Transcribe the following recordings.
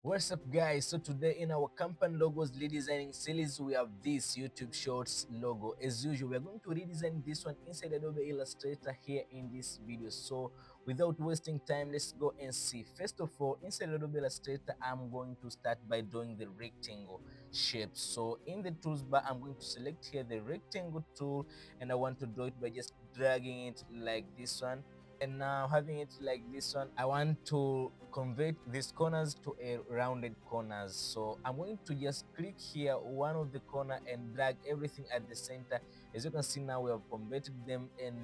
What's up guys? So today in our company logos redesigning series we have this YouTube Shorts logo. As usual, we are going to redesign this one inside Adobe Illustrator here in this video. So without wasting time, let's go and see. First of all, inside Adobe Illustrator, I'm going to start by doing the rectangle shape. So in the tools bar, I'm going to select here the rectangle tool, and I want to draw it by just dragging it like this one. And now having it like this one, I want to convert these corners to a rounded corners. So I'm going to just click here one of the corner and drag everything at the center. As you can see, now we have converted them, and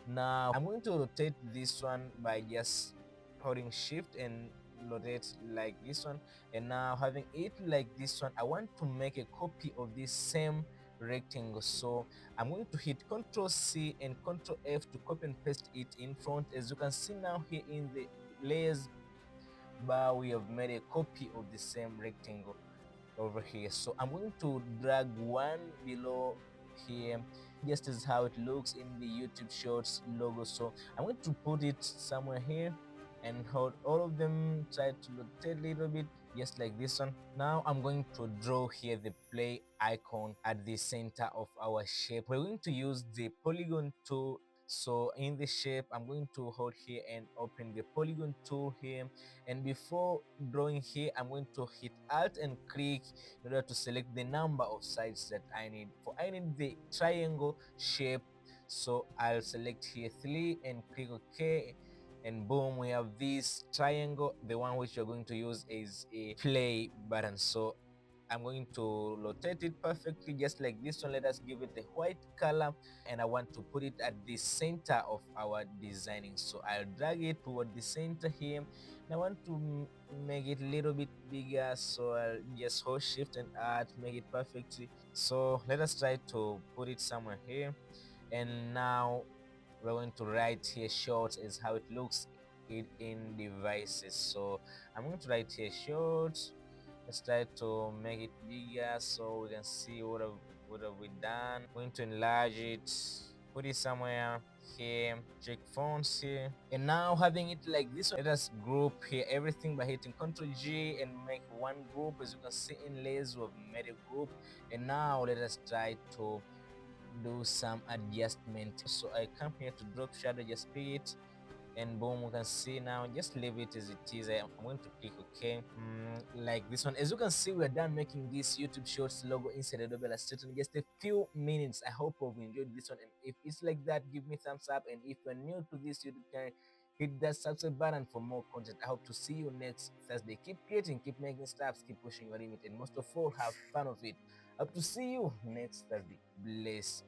now I'm going to rotate this one by just holding shift and rotate like this one. And now having it like this one, I want to make a copy of this same rectangle. So I'm going to hit Ctrl C and Ctrl F to copy and paste it in front. As you can see now here in the layers bar, we have made a copy of the same rectangle over here. So I'm going to drag one below here, just as how it looks in the YouTube Shorts logo. So I'm going to put it somewhere here and hold all of them, try to rotate a little bit, just like this one. Now I'm going to draw here the play icon at the center of our shape. We're going to use the polygon tool. So in the shape, I'm going to hold here and open the polygon tool here, and before drawing here, I'm going to hit Alt and click in order to select the number of sides that I need. I need the triangle shape, so I'll select here 3 and click OK, and boom, we have this triangle. The one which you're going to use is a play button. So I'm going to rotate it perfectly just like this one. Let us give it a white color, and I want to put it at the center of our designing. So I'll drag it toward the center here, and I want to make it a little bit bigger. So I'll just hold shift and add, make it perfectly. So let us try to put it somewhere here, and now we're going to write here shorts is how it looks in devices. So I'm going to write here shorts. Let's try to make it bigger so we can see what have we done. I'm going to enlarge it, put it somewhere here, check fonts here, and now having it like this, let us group here everything by hitting Ctrl G and make one group. As you can see in layers, we've made a group, and now let us try to do some adjustment. So I come here to drop shadow, just pick it, and boom, we can see now. Just leave it as it is. I'm going to click OK, like this one. As you can see, we're done making this YouTube Shorts logo inside Adobe Illustrator in just a few minutes. I hope you've enjoyed this one, and if it's like that, give me thumbs up. And if you're new to this YouTube channel, hit that subscribe button for more content. I hope to see you next Thursday. Keep creating, keep making stuff, keep pushing your limit, and most of all, have fun of it. Hope to see you next Thursday. Bless.